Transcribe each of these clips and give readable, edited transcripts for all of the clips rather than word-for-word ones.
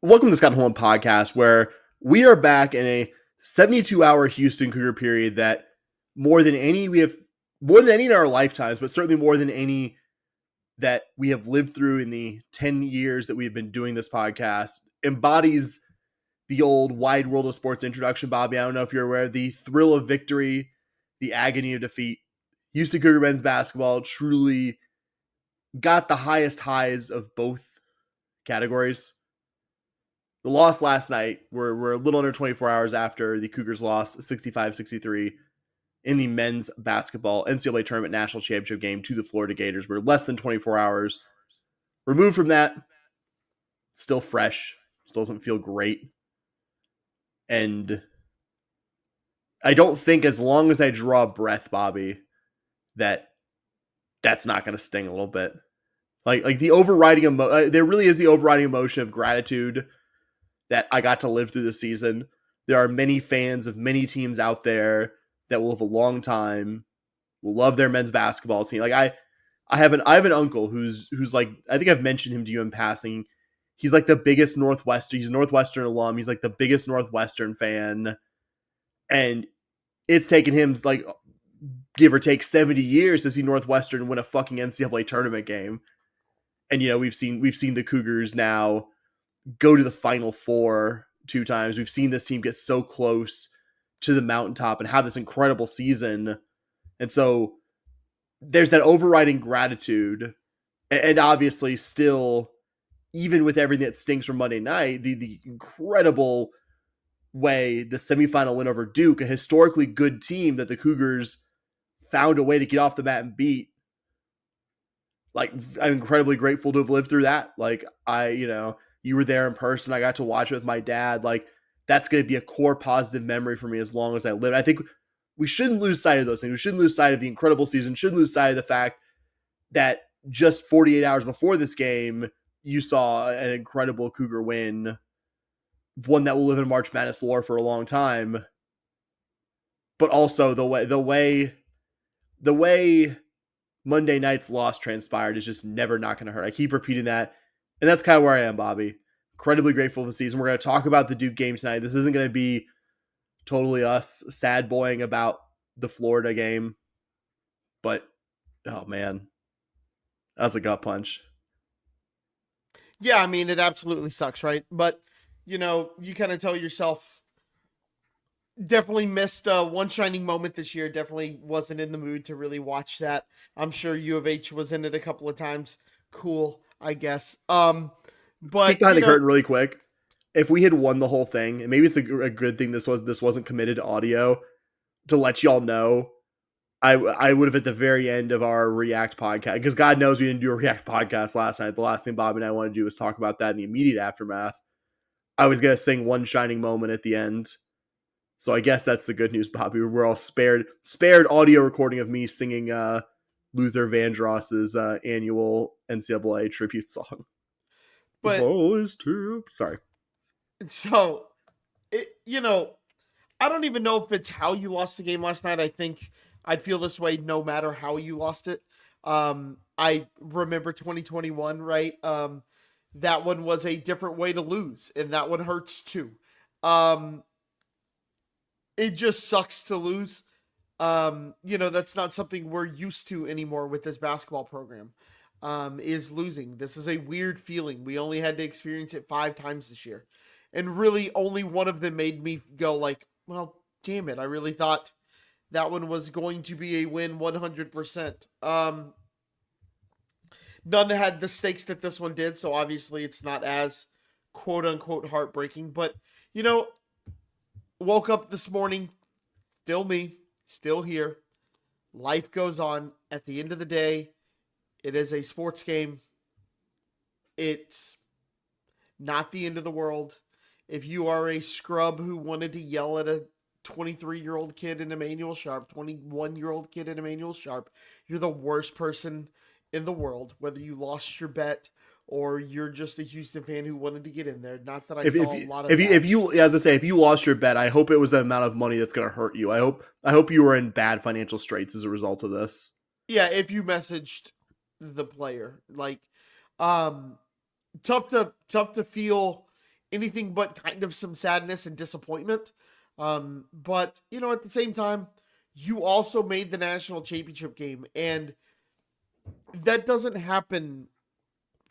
Welcome to the Scott Holland podcast, where we are back in a 72-hour Houston Cougar period that more than any in our lifetimes, but certainly more than any that we have lived through in the 10 years that we've been doing this podcast, embodies the old wide world of sports introduction, Bobby. I don't know if you're aware, the thrill of victory, the agony of defeat. Houston Cougar men's basketball truly got the highest highs of both categories. The loss last night, we're a little under 24 hours after the Cougars lost 65-63 in the men's basketball NCAA tournament national championship game to the Florida Gators. We're less than 24 hours removed from that. Still fresh. Still doesn't feel great. And I don't think as long as I draw a breath, Bobby, that's not going to sting a little bit. Like the overriding there really is the overriding emotion of gratitude that I got to live through the season. There are many fans of many teams out there that will live a long time, will love their men's basketball team. Like I have an uncle who's like, I think I've mentioned him to you in passing. He's like the biggest he's a Northwestern alum. He's like the biggest Northwestern fan. And it's taken him like give or take 70 years to see Northwestern win a fucking NCAA tournament game. And we've seen the Cougars now go to the Final Four 2 times. We've seen this team get so close to the mountaintop and have this incredible season. And so there's that overriding gratitude. And obviously still, even with everything that stinks from Monday night, the incredible way the semifinal win over Duke, a historically good team that the Cougars found a way to get off the mat and beat. Like, I'm incredibly grateful to have lived through that. Like, you were there in person. I got to watch it with my dad. Like, that's going to be a core positive memory for me as long as I live. I think we shouldn't lose sight of those things. We shouldn't lose sight of the incredible season. Shouldn't lose sight of the fact that just 48 hours before this game, you saw an incredible Cougar win, one that will live in March Madness lore for a long time. But also the way Monday night's loss transpired is just never not going to hurt. I keep repeating that. And that's kind of where I am, Bobby. Incredibly grateful for the season. We're going to talk about the Duke game tonight. This isn't going to be totally us sad boying about the Florida game. But, oh man, that was a gut punch. Yeah, I mean, it absolutely sucks, right? But, you kind of tell yourself, definitely missed one shining moment this year. Definitely wasn't in the mood to really watch that. I'm sure U of H was in it a couple of times. Cool, I guess. Peek But behind the curtain really quick. If we had won the whole thing, and maybe it's a good thing this wasn't committed to audio, to let y'all know, I would have at the very end of our React podcast, because God knows we didn't do a React podcast last night. The last thing Bob and I wanted to do was talk about that in the immediate aftermath. I was going to sing One Shining Moment at the end. So I guess that's the good news, Bobby. We're all spared audio recording of me singing Luther Vandross's annual NCAA tribute song. but Boys too. Sorry. so I don't even know if it's how you lost the game last night. I think I'd feel this way no matter how you lost it. I remember 2021, right? That one was a different way to lose, and that one hurts too. It just sucks to lose. That's not something we're used to anymore with this basketball program. Is losing. This is a weird feeling. We only had to experience it 5 times this year. And really only one of them made me go like, well, damn it. I really thought that one was going to be a win 100%. None had the stakes that this one did, so obviously it's not as quote unquote heartbreaking. But, woke up this morning, still me, still here. Life goes on. At the end of the day, it is a sports game. It's not the end of the world. If you are a scrub who wanted to yell at a 23-year-old kid in Emmanuel Sharp, 21-year-old kid in Emmanuel Sharp, you're the worst person in the world, whether you lost your bet or you're just a Houston fan who wanted to get in there. Not that I saw a lot of that. If you, as I say, if you lost your bet, I hope it was an amount of money that's going to hurt you. I hope you were in bad financial straits as a result of this. Yeah, if you messaged the player, like, tough to feel anything but kind of some sadness and disappointment. But at the same time, you also made the national championship game, and that doesn't happen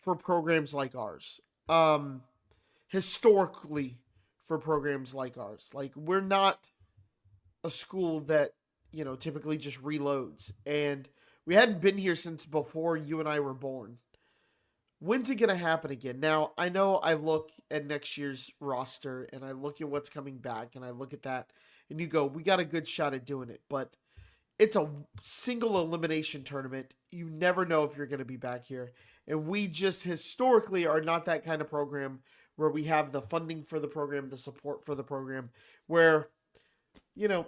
for programs like ours. Historically, for programs like ours, like we're not a school that typically just reloads, and we hadn't been here since before you and I were born. When's it going to happen again? Now, I know I look at next year's roster and I look at what's coming back and I look at that and you go, we got a good shot at doing it. But it's a single elimination tournament. You never know if you're going to be back here. And we just historically are not that kind of program where we have the funding for the program, the support for the program, where, you know,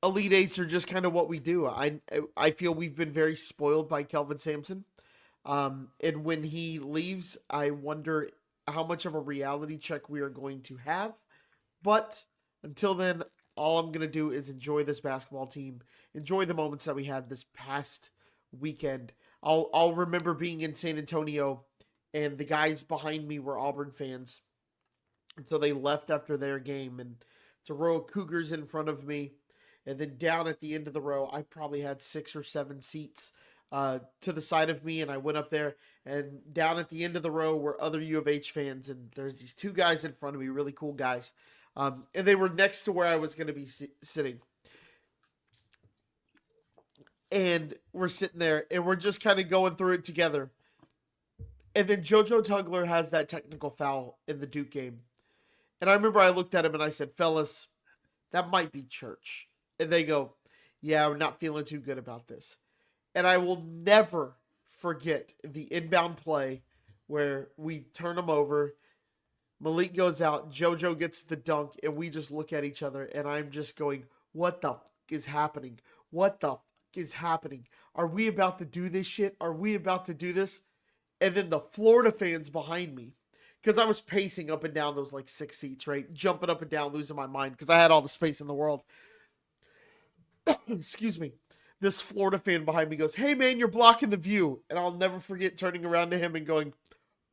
Elite Eights are just kind of what we do. I feel we've been very spoiled by Kelvin Sampson. And when he leaves, I wonder how much of a reality check we are going to have. But until then, all I'm going to do is enjoy this basketball team, enjoy the moments that we had this past weekend. I'll remember being in San Antonio and the guys behind me were Auburn fans. And so they left after their game, and it's a row of Cougars in front of me. And then down at the end of the row, I probably had 6 or 7 seats to the side of me, and I went up there, and down at the end of the row were other U of H fans, and there's these 2 guys in front of me, really cool guys, and they were next to where I was going to be sitting, and we're sitting there, and we're just kind of going through it together, and then JoJo Tugler has that technical foul in the Duke game, and I remember I looked at him and I said, fellas, that might be church, and they go, yeah, we're not feeling too good about this. And I will never forget the inbound play where we turn them over. Malik goes out. JoJo gets the dunk. And we just look at each other. And I'm just going, what the fuck is happening? What the fuck is happening? Are we about to do this shit? Are we about to do this? And then the Florida fans behind me. Because I was pacing up and down those like 6 seats, right? Jumping up and down, losing my mind. Because I had all the space in the world. Excuse me. This Florida fan behind me goes, hey man, you're blocking the view. And I'll never forget turning around to him and going,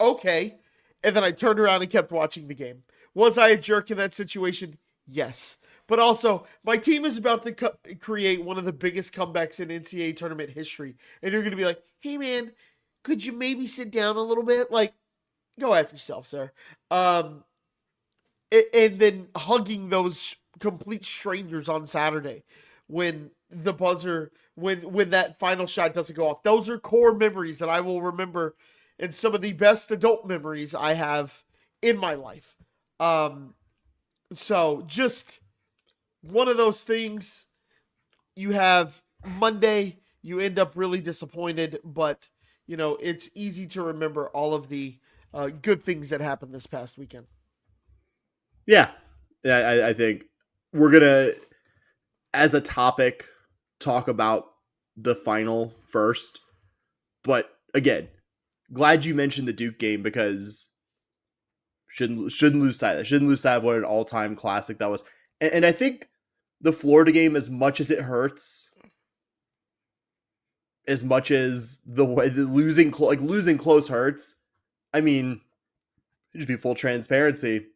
okay. And then I turned around and kept watching the game. Was I a jerk in that situation? Yes. But also, my team is about to create one of the biggest comebacks in NCAA tournament history. And you're going to be like, hey man, could you maybe sit down a little bit? Like, go after yourself, sir. And then hugging those complete strangers on Saturday when the buzzer, when that final shot doesn't go off. Those are core memories that I will remember, and some of the best adult memories I have in my life. So just one of those things. You have Monday, you end up really disappointed, but it's easy to remember all of the good things that happened this past weekend. Yeah, I think we're gonna, as a topic, talk about the final first. But again, glad you mentioned the Duke game, because shouldn't lose sight of that. Shouldn't lose sight of what an all-time classic that was. And I think the Florida game, as much as it hurts, as much as the way the losing close hurts, I mean, just be full transparency,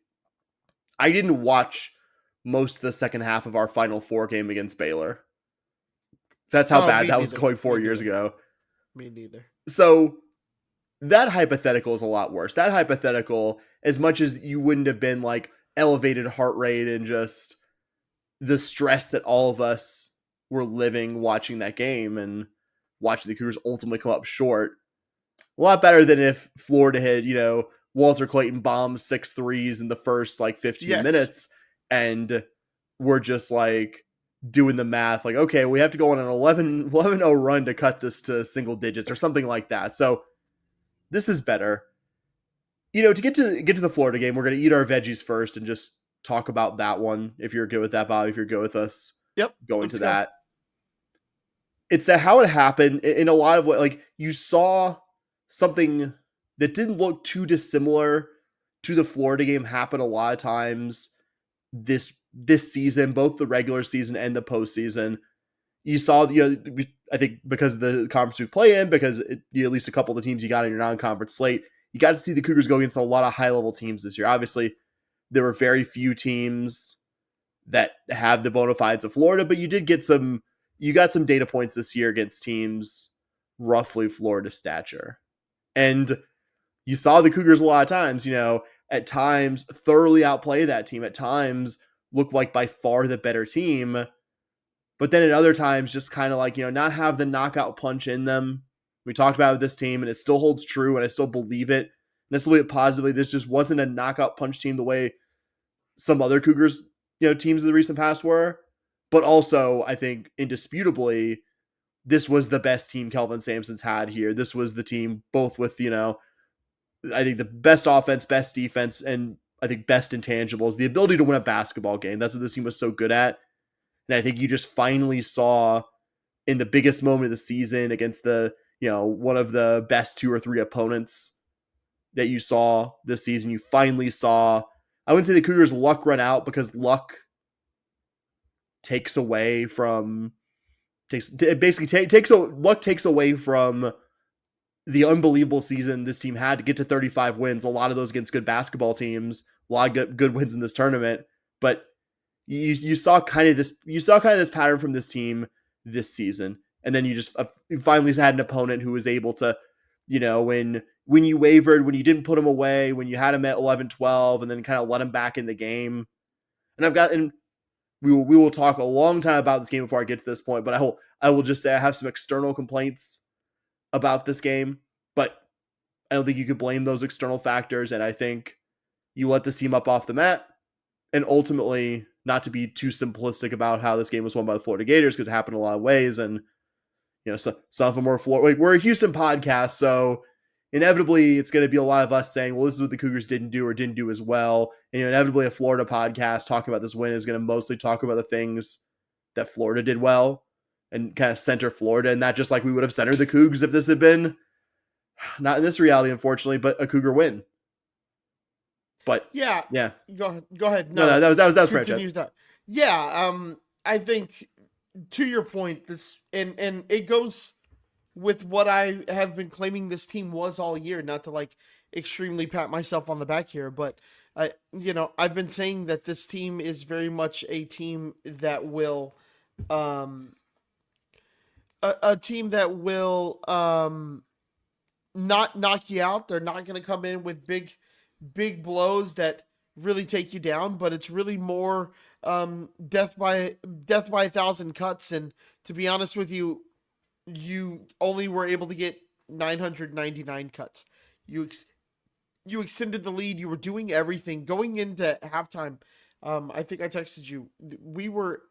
I didn't watch most of the second half of our Final Four game against Baylor. That's how bad that was going 4 years ago. Me neither. So that hypothetical is a lot worse. That hypothetical, as much as you wouldn't have been like elevated heart rate and just the stress that all of us were living watching that game and watching the Cougars ultimately come up short, a lot better than if Florida had, Walter Clayton bombed 6 threes in the first like 15 minutes, and we're just like doing the math, like, okay, we have to go on an 11-0 run to cut this to single digits or something like that. So this is better. To get to the Florida game, we're going to eat our veggies first and just talk about that one. If you're good with that, Bob, if you're good with us going to that. It's that how it happened in a lot of ways. Like, you saw something that didn't look too dissimilar to the Florida game happen a lot of times this season, both the regular season and the postseason. You saw, I think because of the conference we play in, because at least a couple of the teams you got in your non-conference slate, you got to see the Cougars go against a lot of high-level teams this year. Obviously, there were very few teams that have the bona fides of Florida, but you got some data points this year against teams roughly Florida stature. And you saw the Cougars a lot of times, at times thoroughly outplay that team, at times look like by far the better team, but then at other times just kind of like, not have the knockout punch in them. We talked about it with this team, and it still holds true, and I still believe it. And I still believe it positively. This just wasn't a knockout punch team the way some other Cougars, teams of the recent past were. But also, I think indisputably, this was the best team Kelvin Sampson's had here. This was the team both with, I think the best offense, best defense, and I think best intangibles, the ability to win a basketball game. That's what this team was so good at. And I think you just finally saw in the biggest moment of the season against the, one of the best 2 or 3 opponents that you saw this season, you finally saw, I wouldn't say the Cougars' luck run out, because luck takes away from the unbelievable season this team had to get to 35 wins, a lot of those against good basketball teams, a lot of good wins in this tournament. But you saw kind of this pattern from this team this season. And then you finally had an opponent who was able to, when you wavered, when you didn't put him away, when you had him at 11-12 and then kind of let him back in the game. And we will talk a long time about this game before I get to this point, but I will just say I have some external complaints about this game, but I don't think you could blame those external factors. And I think you let this team up off the mat, and ultimately, not to be too simplistic about how this game was won by the Florida Gators, because it happened in a lot of ways. And, some of them were Florida. We're a Houston podcast, so inevitably it's going to be a lot of us saying, well, this is what the Cougars didn't do or didn't do as well. And inevitably a Florida podcast talking about this win is going to mostly talk about the things that Florida did well and kind of center Florida. And not just like we would have centered the Cougs if this had been, not in this reality, unfortunately, but a Cougar win. But yeah. Go ahead. No, that was continue that. Yeah. I think to your point, this and it goes with what I have been claiming this team was all year, not to like extremely pat myself on the back here, but I've been saying that this team is very much a team that will, a team that will, not knock you out. They're not going to come in with big blows that really take you down, but it's really more, death by 1,000 cuts. And to be honest with you, you only were able to get 999 cuts. You extended the lead. You were doing everything going into halftime. I think I texted you. We were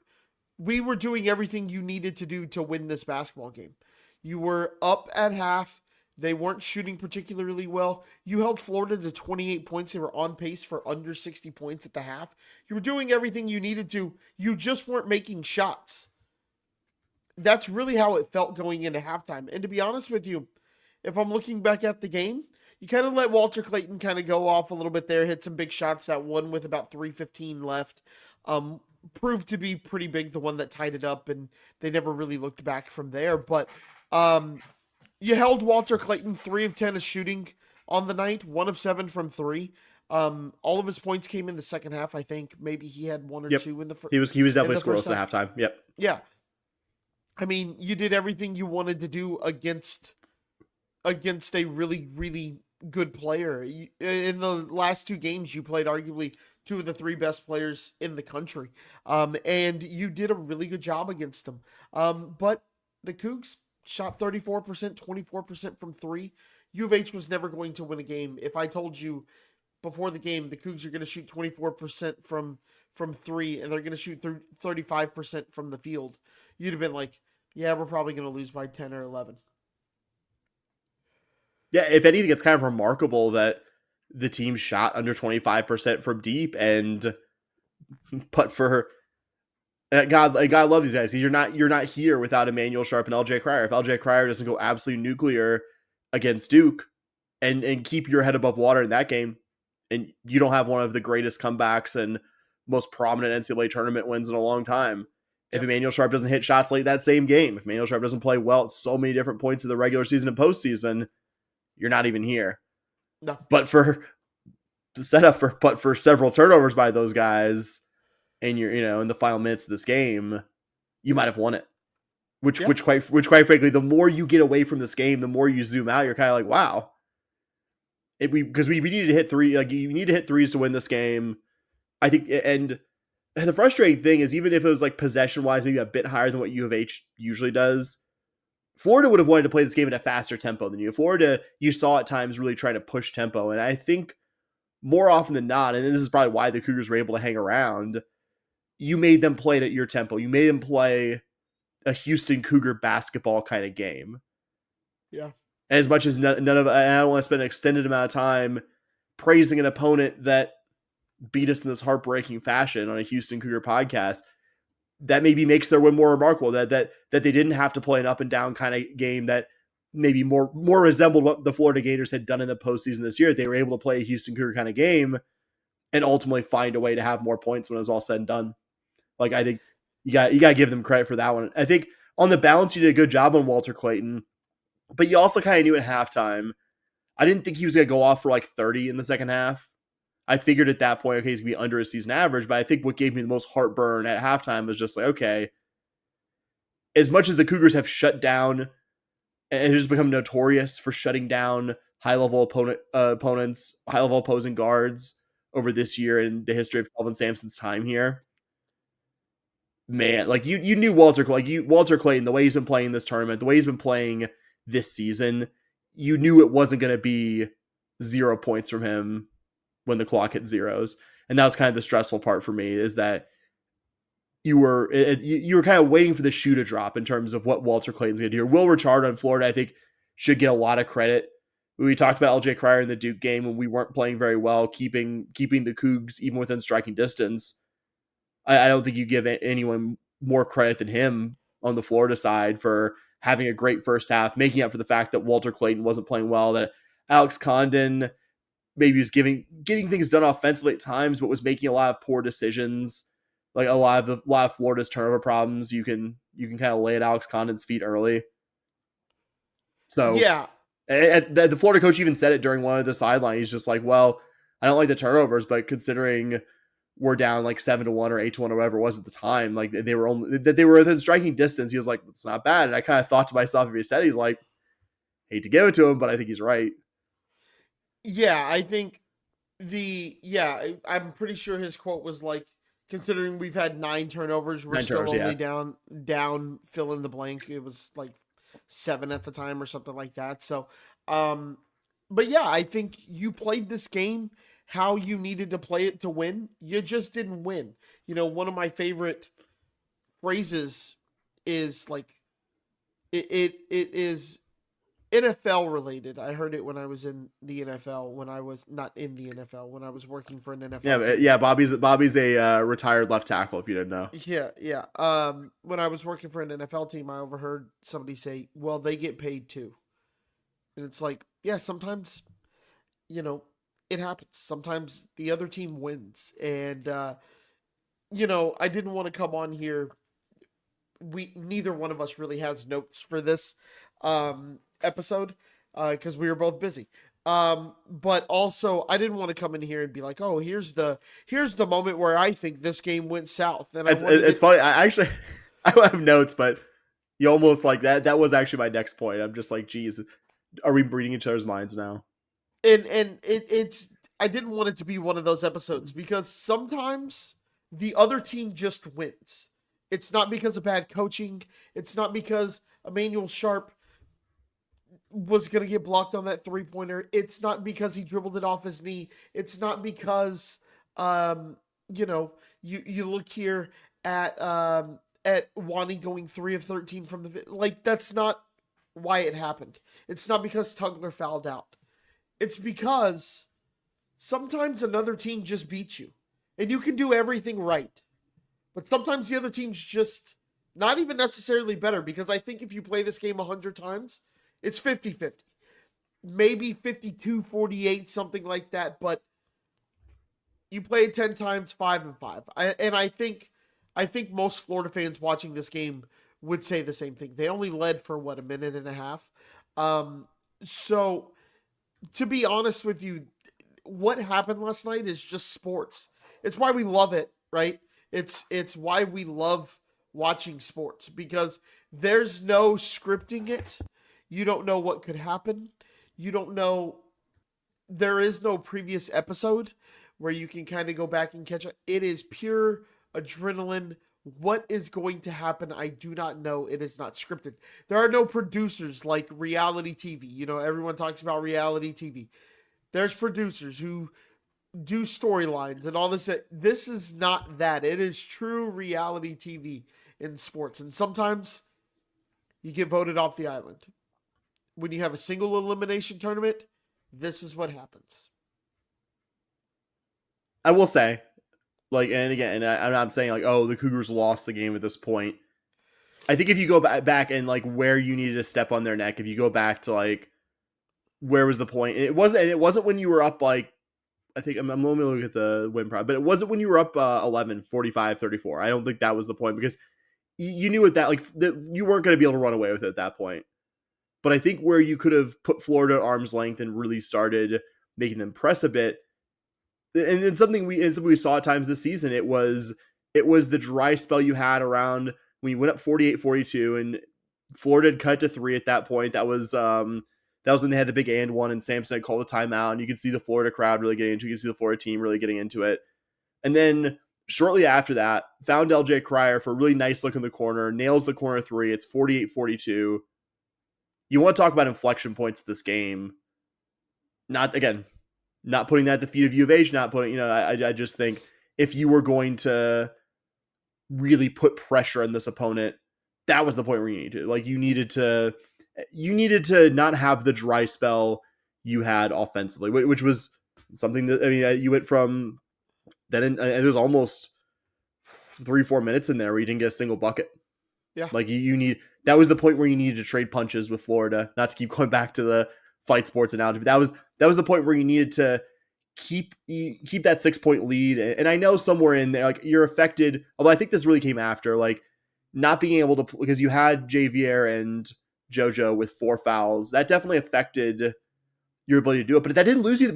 doing everything you needed to do to win this basketball game. You were up at half. They weren't shooting particularly well. You held Florida to 28 points. They were on pace for under 60 points at the half. You were doing everything you needed to. You just weren't making shots. That's really how it felt going into halftime. And to be honest with you, if I'm looking back at the game, you kind of let Walter Clayton kind of go off a little bit there, hit some big shots. That one with about 3:15 left proved to be pretty big, the one that tied it up, and they never really looked back from there. But you held Walter Clayton 3 of 10 as shooting on the night, 1 of 7 from 3. All of his points came in the second half. I think maybe he had 1 or 2 in the first. He was definitely scoreless at halftime. Yep. Yeah. I mean, you did everything you wanted to do against a really, really good player. In the last 2 games, you played arguably 2 of the 3 best players in the country. And you did a really good job against them. But the Cougs shot 34%, 24% from 3. U of H was never going to win a game. If I told you before the game the Cougs are going to shoot 24% from 3 and they're going to shoot 35% from the field, you'd have been like, yeah, we're probably going to lose by 10 or 11. Yeah, if anything, it's kind of remarkable that the team shot under 25% from deep, but for God love these guys. You're not here without Emmanuel Sharp and LJ Cryer. If LJ Cryer doesn't go absolutely nuclear against Duke and keep your head above water in that game, and you don't have one of the greatest comebacks and most prominent NCAA tournament wins in a long time. If Emmanuel Sharp doesn't hit shots late that same game, if Emmanuel Sharp doesn't play well at so many different points of the regular season and postseason, you're not even here. No. But for set up for several turnovers by those guys, and you're in the final minutes of this game, you might have won it. Which Yeah. quite frankly, the more you get away from this game, the more you zoom out. You're kind of like, wow, because we needed to hit three. Like you need to hit threes to win this game. I think, and the frustrating thing is, even if it was like possession wise, maybe a bit higher than what U of H usually does, Florida would have wanted to play this game at a faster tempo than you. Florida, you saw at times really trying to push tempo, and I think more often than not, and this is probably why the Cougars were able to hang around, you made them play it at your tempo. You made them play a Houston Cougar basketball kind of game. Yeah. And as much as none of, I don't want to spend an extended amount of time praising an opponent that beat us in this heartbreaking fashion on a Houston Cougar podcast, that maybe makes their win more remarkable. That they didn't have to play an up and down kind of game that maybe more resembled what the Florida Gators had done in the postseason this year. They were able to play a Houston Cougar kind of game and ultimately find a way to have more points when it was all said and done. Like, I think you got to give them credit for that one. I think on the balance, you did a good job on Walter Clayton, but you also kind of knew at halftime, I didn't think he was going to go off for like 30 in the second half. I figured at that point, okay, he's going to be under his season average, but I think what gave me the most heartburn at halftime was just like, okay, as much as the Cougars have shut down and has become notorious for shutting down high-level opponents, high-level opposing guards over this year in the history of Kelvin Sampson's time here, man, like you knew Walter Clayton, the way he's been playing this tournament, the way he's been playing this season, you knew it wasn't going to be 0 points from him when the clock hit zeros. And that was kind of the stressful part for me, is that you were kind of waiting for the shoe to drop in terms of what Walter Clayton's going to do. Will Richard on Florida, I think, should get a lot of credit. We talked about LJ Cryer in the Duke game when we weren't playing very well, keeping the Cougs even within striking distance. I don't think you give anyone more credit than him on the Florida side for having a great first half, making up for the fact that Walter Clayton wasn't playing well, that Alex Condon maybe was getting things done offensively at times, but was making a lot of poor decisions. Like a lot of Florida's turnover problems, you can kind of lay at Alex Condon's feet early. So Yeah. the Florida coach even said it during one of the sidelines. He's just like, well, I don't like the turnovers, but considering we're down like 7-1 or 8-1 or whatever it was at the time, like they were within striking distance, he was like, it's not bad. And I kind of thought to myself, if he said, he's like, hate to give it to him, but I think he's right. Yeah, I think I'm pretty sure his quote was like, considering we've had 9 turnovers, we're 9 still turnovers, only yeah. down fill in the blank. It was like 7 at the time or something like that. So but yeah, I think you played this game how you needed to play it to win. You just didn't win. One of my favorite phrases is like it is NFL related. I heard it when I was in the NFL, when I was not in the NFL, when I was working for an NFL team. Yeah. Bobby's a retired left tackle, if you didn't know. Yeah, yeah. When I was working for an NFL team, I overheard somebody say, "Well, they get paid too," and it's like, yeah, sometimes, it happens. Sometimes the other team wins, and I didn't want to come on here. Neither one of us really has notes for this episode because we were both busy. But also, I didn't want to come in here and be like, "Oh, here's the moment where I think this game went south." And It's funny. I actually I don't have notes, but you almost like that. That was actually my next point. I'm just like, geez, are we reading each other's minds now? it's I didn't want it to be one of those episodes because sometimes the other team just wins. It's not because of bad coaching. It's not because Emmanuel Sharp was going to get blocked on that 3-pointer. It's not because he dribbled it off his knee. It's not because, you look here at Wani going 3 of 13 from the, like, that's not why it happened. It's not because Tugler fouled out. It's because sometimes another team just beats you and you can do everything right. But sometimes the other team's just not even necessarily better, because I think if you play this game 100 times, it's 50-50. Maybe 52-48, something like that, but you play it 10 times, 5-5. I think most Florida fans watching this game would say the same thing. They only led for a minute and a half. So to be honest with you, what happened last night is just sports. It's why we love it, right? It's why we love watching sports because there's no scripting it. You don't know what could happen. You don't know there is no previous episode where you can kind of go back and catch up. It is pure adrenaline. What is going to happen? I do not know. It is not scripted. There are no producers like reality TV. You know, everyone talks about reality TV. There's producers who do storylines and all this. This is not that. It is true reality TV in sports. And sometimes you get voted off the island. When you have a single elimination tournament, this is what happens. I will say, like, and again, and I'm not saying like, oh, the Cougars lost the game at this point. I think if you go back and like where you needed to step on their neck, if you go back to like where was the point? It wasn't when you were up like I think I'm going to look at the win prop, but it wasn't when you were up 11, 45, 34. I don't think that was the point because you knew at that like that you weren't going to be able to run away with it at that point. But I think where you could have put Florida at arm's length and really started making them press a bit, and something we saw at times this season, it was the dry spell you had around when you went up 48-42 and Florida had cut to 3 at that point. That was when they had the big and one and Sampson had called a timeout and you could see the Florida crowd really getting into it. You could see the Florida team really getting into it. And then shortly after that, found LJ Cryer for a really nice look in the corner, nails the corner 3. It's 48-42. You want to talk about inflection points of this game. Not putting that at the feet of U of H, not putting, I just think if you were going to really put pressure on this opponent, that was the point where you needed to not have the dry spell you had offensively, which was something that, I mean, you went from then, it was almost 3-4 minutes in there where you didn't get a single bucket. Yeah. Like that was the point where you needed to trade punches with Florida, not to keep going back to the fight sports analogy, but that was the point where you needed to keep that 6-point lead. And I know somewhere in there, like you're affected, although I think this really came after, like not being able to, because you had Javier and JoJo with 4 fouls, that definitely affected your ability to do it. But that didn't lose you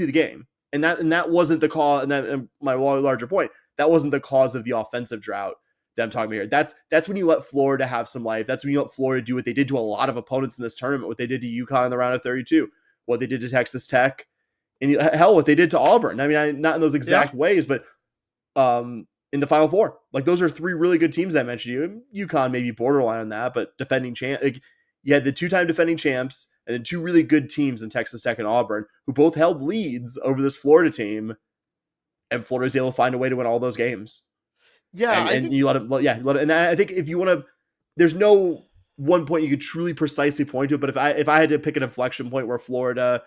the game. And that wasn't the cause. And that, my larger point, that wasn't the cause of the offensive drought that I'm talking about here. That's when you let Florida have some life. That's when you let Florida do what they did to a lot of opponents in this tournament, what they did to UConn in the round of 32, what they did to Texas Tech, and hell, what they did to Auburn. I mean, not in those exact ways, but in the Final Four. Like those are 3 really good teams that I mentioned. UConn maybe borderline on that, but defending champ. Like, you had the 2-time defending champs and then 2 really good teams in Texas Tech and Auburn who both held leads over this Florida team, and Florida was able to find a way to win all those games. Yeah, and you let it, and I think if you want to, there's no one point you could truly precisely point to it, but if I had to pick an inflection point where Florida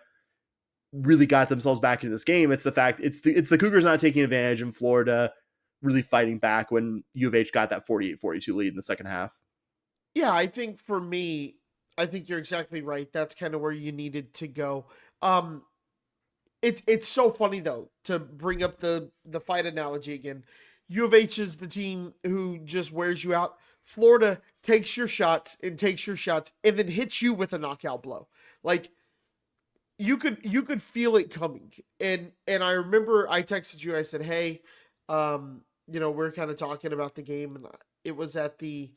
really got themselves back into this game, it's the fact it's the Cougars not taking advantage and Florida really fighting back when U of H got that 48-42 lead in the second half. Yeah, I think for me, I think you're exactly right. That's kind of where you needed to go. It's so funny though to bring up the fight analogy again. U of H is the team who just wears you out. Florida takes your shots and then hits you with a knockout blow. Like you could feel it coming. And I remember I texted you. I said, "Hey, we're kind of talking about the game." And it was I think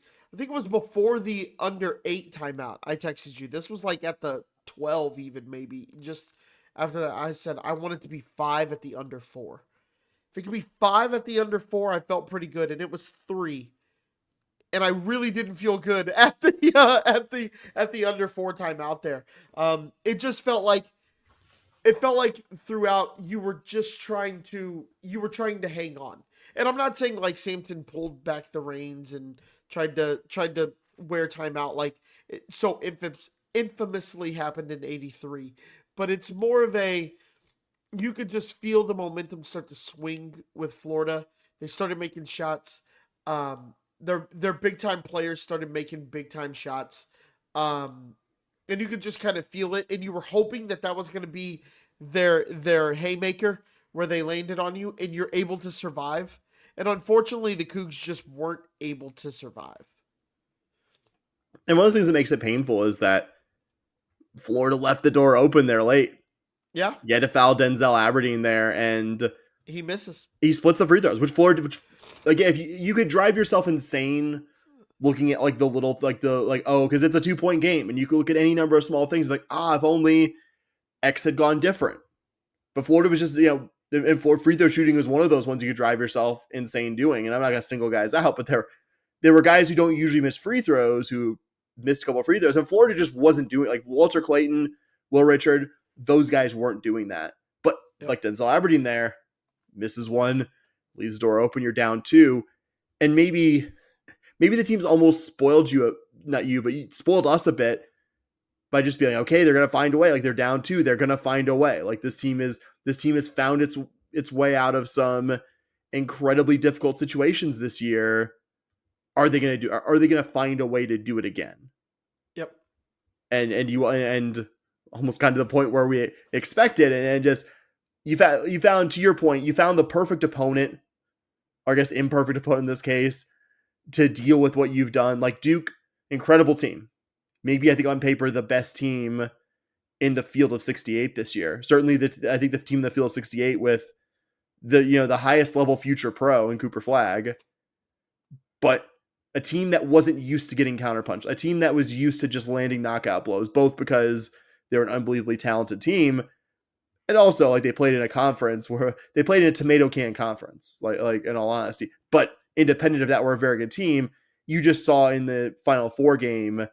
it was before the under 8 timeout. I texted you. This was like at the 12 even maybe. Just after that, I said I want it to be 5 at the under 4. If it could be 5 at the under 4, I felt pretty good, and it was 3, and I really didn't feel good at the under 4 timeout there. It just felt like throughout you were trying to hang on, and I'm not saying like Sampson pulled back the reins and tried to wear timeout like it so infamously happened in '83, but it's more of a. You could just feel the momentum start to swing with Florida. They started making shots. Their big time players started making big time shots. And you could just kind of feel it. And you were hoping that was going to be their haymaker where they landed on you and you're able to survive. And unfortunately, the Cougs just weren't able to survive. And one of the things that makes it painful is that Florida left the door open there late. Yeah, You had to foul Denzel Aberdeen there, and he misses. he splits the free throws, which Florida, which again, if you could drive yourself insane looking at like the little like the like because it's a 2 point game, and you could look at any number of small things like if only X had gone different. But Florida was just and Florida free throw shooting was one of those ones you could drive yourself insane doing. And I'm not gonna single guys out, but there were guys who don't usually miss free throws who missed a couple of free throws, and Florida just wasn't doing like Walter Clayton, Will Richard. Those guys weren't doing that. But Yep. like Denzel Aberdeen there misses one, leaves the door open. You're down two, and maybe the team's almost spoiled you, not you, but you spoiled us a bit by just being like, okay, they're gonna find a way. Like they're down two, they're gonna find a way. Like this team has found its way out of some incredibly difficult situations this year. Are they gonna find a way to do it again? Yep. And almost kind of the point where we expected, and just you found to your point, you found the perfect opponent, or I guess imperfect opponent in this case, to deal with what you've done. Like Duke, incredible team. Maybe I think on paper the best team in the field of 68 this year. Certainly, I think the team in the field of 68 with the highest level future pro in Cooper Flag, but a team that wasn't used to getting counterpunched, a team that was used to just landing knockout blows, both because they're an unbelievably talented team, and also like they played in a conference where they played in a tomato can conference, like in all honesty. But independent of that, we're a very good team. You just saw in the Final Four game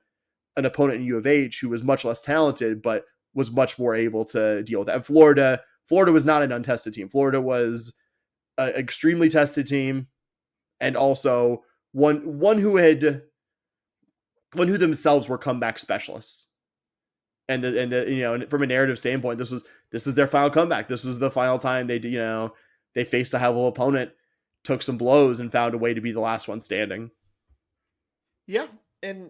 an opponent in U of H who was much less talented, but was much more able to deal with that. And Florida was not an untested team. Florida was an extremely tested team, and also one who themselves were comeback specialists. And from a narrative standpoint, this is their final comeback. This is the final time they faced a high level opponent, took some blows, and found a way to be the last one standing. Yeah, and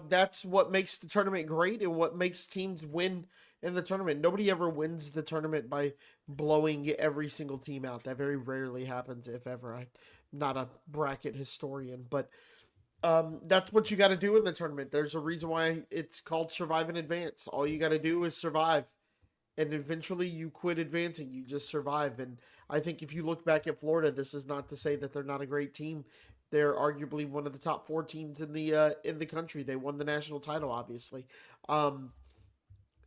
that's what makes the tournament great and what makes teams win in the tournament. Nobody ever wins the tournament by blowing every single team out. That very rarely happens, if ever. I'm not a bracket historian, but that's what you got to do in the tournament. There's a reason why it's called Survive and Advance. All you got to do is survive, and eventually you quit advancing. You just survive. And I think if you look back at Florida, this is not to say that they're not a great team. They're arguably one of the top 4 teams in the country. They won the national title, obviously.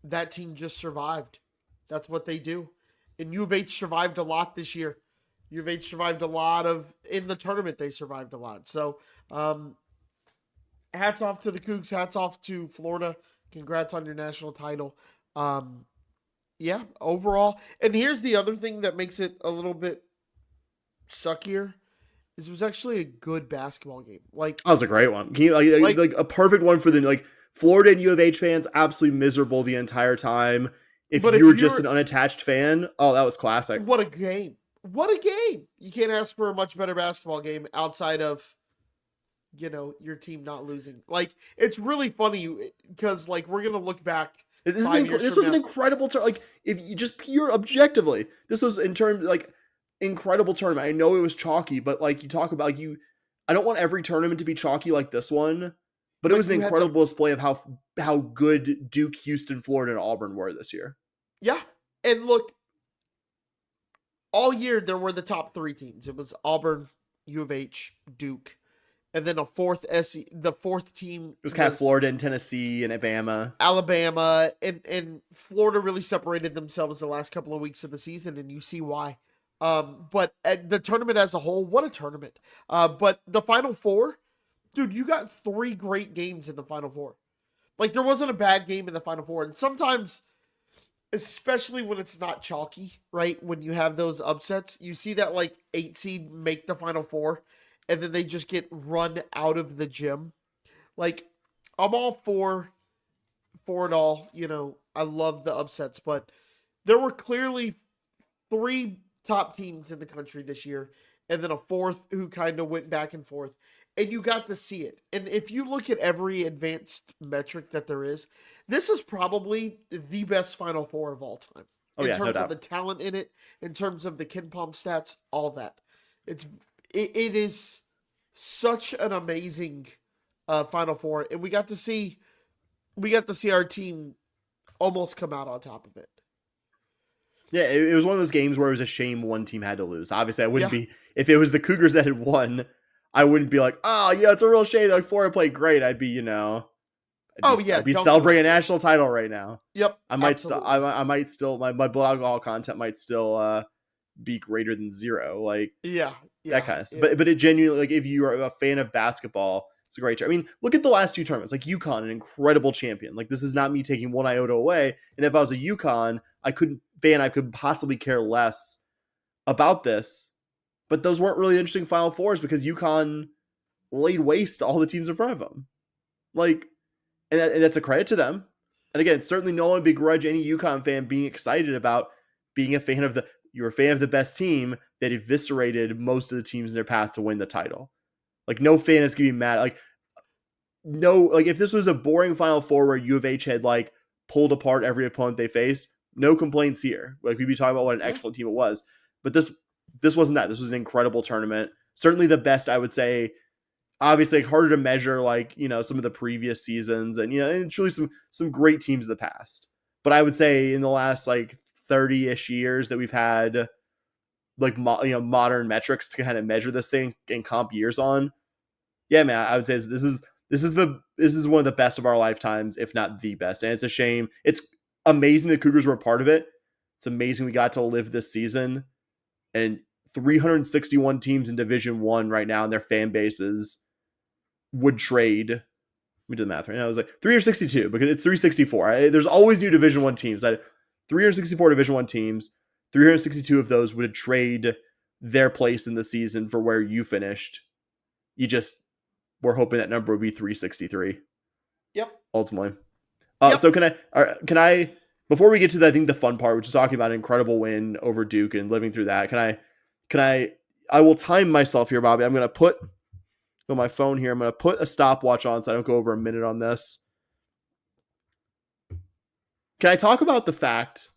That team just survived. That's what they do. And U of H survived a lot this year. U of H survived a lot in the tournament. They survived a lot. So, hats off to the Cougs. Hats off to Florida. Congrats on your national title. Yeah, overall. And here's the other thing that makes it a little bit suckier. It was actually a good basketball game. Like that was a great one. Can you like a perfect one for the like Florida and U of H fans? Absolutely miserable the entire time. If you're just an unattached fan, that was classic. What a game! What a game! You can't ask for a much better basketball game outside of your team not losing. Like it's really funny because like we're gonna look back. This was an incredible like if you just pure objectively, this was in terms like incredible tournament. I know it was chalky, but like you talk about I don't want every tournament to be chalky like this one, but it was an incredible display of how good Duke, Houston, Florida, and Auburn were this year. Yeah, and look, all year there were the top 3 teams. It was Auburn, U of H, Duke, and then the fourth team it was kind of Florida and Tennessee and Alabama, and Florida really separated themselves the last couple of weeks of the season, and you see why. But the tournament as a whole, what a tournament. But the Final Four, dude, you got 3 great games in the Final Four. Like, there wasn't a bad game in the Final Four. And sometimes, especially when it's not chalky, right? When you have those upsets, you see that, like, 8 seed make the Final Four, and then they just get run out of the gym. Like, I'm all for it all. I love the upsets. But there were clearly 3 top teams in the country this year, and then a 4th who kind of went back and forth, and you got to see it. And if you look at every advanced metric that there is, this is probably the best Final Four of all time. In terms of the talent in it, in terms of the KenPom stats, all that. It is such an amazing Final Four, and we got to see our team almost come out on top of it. Yeah, it was one of those games where it was a shame one team had to lose. Obviously, I wouldn't Yeah. be if it was the Cougars that had won. I wouldn't be like, oh, yeah, it's a real shame. Like Florida played great. I'd be, Oh yeah, I'd be don't get me celebrating a started. national title right now. Yep, I might still, absolutely. I might still, my blood alcohol content might still be greater than zero. Like Yeah, that yeah. kind of stuff. But it genuinely, like, if you are a fan of basketball, it's a great I mean, look at the last two tournaments. Like UConn, an incredible champion. Like this is not me taking one iota away. And if I was a UConn, I could possibly care less about this. But those weren't really interesting Final Fours because UConn laid waste to all the teams in front of them. Like, and that's a credit to them. And again, certainly no one begrudge any UConn fan being excited about being a fan of you're a fan of the best team that eviscerated most of the teams in their path to win the title. Like no fan is gonna be mad. Like no, like if this was a boring Final Four where U of H had like pulled apart every opponent they faced, no complaints here. Like we'd be talking about what an Yeah. excellent team it was. But this wasn't that. This was an incredible tournament. Certainly the best, I would say. Obviously, like, harder to measure, like some of the previous seasons, and truly some great teams of the past. But I would say in the last like 30-ish years that we've had like modern metrics to kind of measure this thing and comp years on. Yeah, man, I would say this is one of the best of our lifetimes, if not the best. And it's a shame. It's amazing the Cougars were a part of it. It's amazing we got to live this season. And 361 teams in Division One right now, and their fan bases would trade. Let me do the math right now. It was like 362 because it's 364. There's always new Division One teams. 364 Division One teams. 362 of those would trade their place in the season for where you finished. You just were hoping that number would be 363 Yep. ultimately. Yep. So can I before we get to I think the fun part, which is talking about an incredible win over Duke and living through that, I will time myself here, Bobby. I'm gonna put on my phone here. I'm gonna put a stopwatch on so I don't go over a minute on this. Can I talk about the fact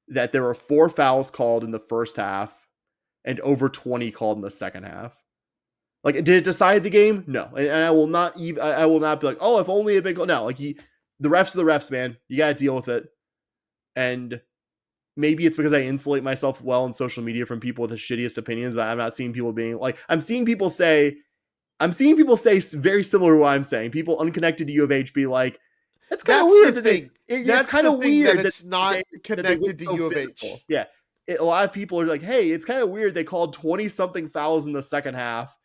that there were 4 fouls called in the first half and over 20 called in the second half? Like, did it decide the game? No, and I will not even. I will not be like, oh, if only it had been called. No, like the refs are the refs, man. You got to deal with it. And maybe it's because I insulate myself well on social media from people with the shittiest opinions, but I'm not seeing people being like, I'm seeing people say very similar to what I'm saying. People unconnected to U of H be like, that's kind of That's weird the that thing. it's That's kind the of thing that weird it's not that they went connected to so U of physical. H. Yeah. A lot of people are like, hey, it's kind of weird they called 20 something fouls in the second half